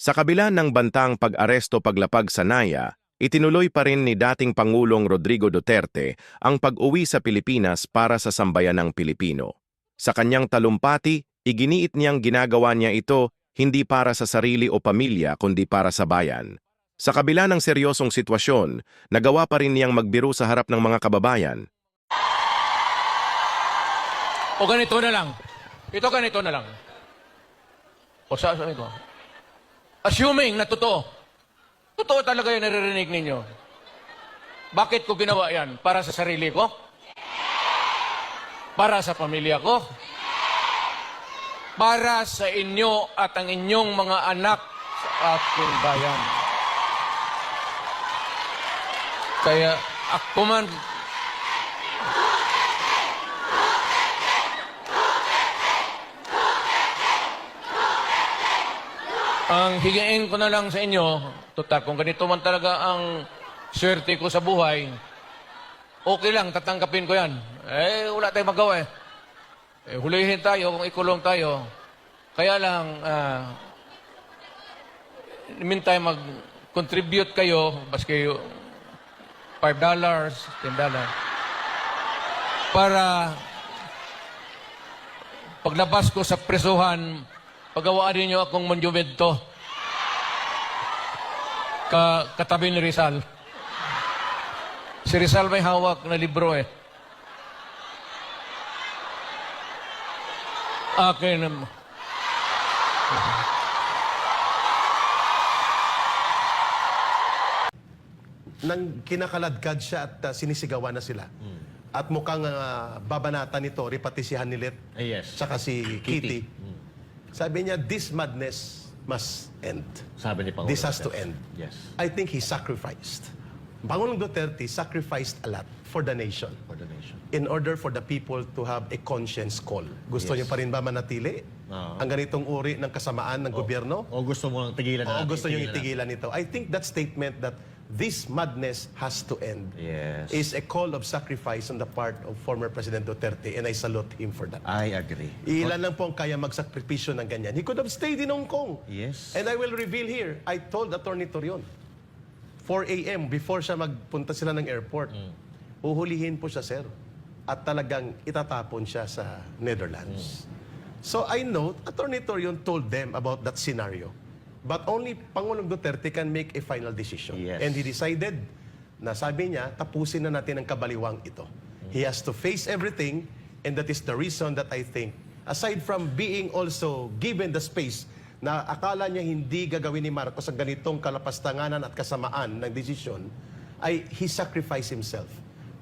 Sa kabila ng bantang pag-aresto paglapag sa Naya, itinuloy pa rin ni dating Pangulong Rodrigo Duterte ang pag-uwi sa Pilipinas para sa sambayanang Pilipino. Sa kanyang talumpati, iginiit niyang ginagawa niya ito hindi para sa sarili o pamilya kundi para sa bayan. Sa kabila ng seryosong sitwasyon, nagawa pa rin niyang magbiro sa harap ng mga kababayan. O ganito na lang. Ito ganito na lang. O sa ito. Assuming na totoo. Totoo talaga yung naririnig ninyo. Bakit ko ginawa yan? Para sa sarili ko? Para sa pamilya ko? Para sa inyo at ang inyong mga anak sa ating bayan. Kaya ako man, ang higain ko na lang sa inyo, total, kung ganito man talaga ang swerte ko sa buhay, okay lang, tatanggapin ko yan. Wala tayong magawa eh. Hulihin tayo, kung ikulong tayo. Kaya lang, in the meantime, mag-contribute kayo, baski $5, $10, para paglabas ko sa presuhan, pagawaan niyo akong monumento katabi ni Rizal. Si Rizal may hawak na libro eh. Akin naman. Nang kinakaladkad siya at sinisigawan na sila. At mukhang babanata nito, repatisihan ni Let, Yes. saka si Kitty. Sabi niya, this madness must end. Sabi ni Pangulong This has to Duterte. end. Yes. I think he sacrificed. Pangulong Duterte sacrificed a lot for the nation For the nation. in order for the people to have a conscience call. Gusto Yes. niyo pa rin ba manatili Oo. ang ganitong uri ng kasamaan ng gobyerno? O gusto mo lang tigilan O na? gusto niyo itigilan ito? I think that statement that this madness has to end Yes. is a call of sacrifice on the part of former President Duterte, and I salute him for that. I agree. Ilan lang po ang kaya magsakripisyo ng ganyan. He could have stayed in Hong Kong. Yes. And I will reveal here, I told Attorney Torion, 4 a.m. before siya magpunta sila ng airport, uhulihin po siya, sir. At talagang itatapon siya sa Netherlands. So I know, Attorney Torion told them about that scenario. But only Pangulong Duterte can make a final decision. Yes. And he decided na sabi niya, tapusin na natin ang kabaliwang ito. He has to face everything, and that is the reason that I think, aside from being also given the space na akala niya hindi gagawin ni Marcos ang ganitong kalapastanganan at kasamaan ng desisyon, ay he sacrificed himself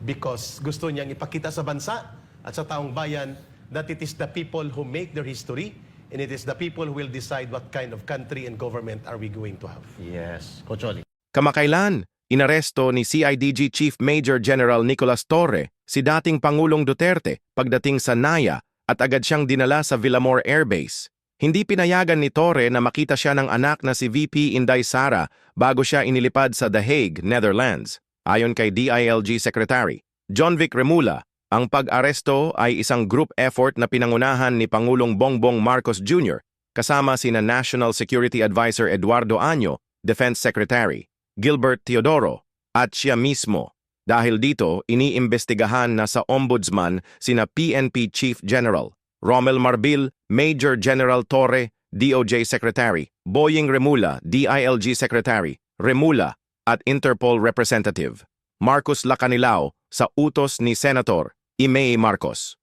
because gusto niyang ipakita sa bansa at sa taong bayan that it is the people who make their history, and it is the people who will decide what kind of country and government are we going to have. Yes. Coach Oli. Kamakailan, inaresto ni CIDG Chief Major General Nicolas Torre si dating Pangulong Duterte pagdating sa Naya at agad siyang dinala sa Villamor Air Base. Hindi pinayagan ni Torre na makita siya ng anak na si VP Inday Sara bago siya inilipad sa The Hague, Netherlands. Ayon kay DILG Secretary John Vic Remula, ang pag-aresto ay isang group effort na pinangunahan ni Pangulong Bongbong Marcos Jr. kasama sina National Security Advisor Eduardo Año, Defense Secretary Gilbert Teodoro, at siya mismo. Dahil dito, iniimbestigahan na sa Ombudsman sina PNP Chief General Romel Marbil, Major General Torre, DOJ Secretary Boying Remula, DILG Secretary Remula, at Interpol Representative Marcos Lacanilao sa utos ni Senator Imee Marcos.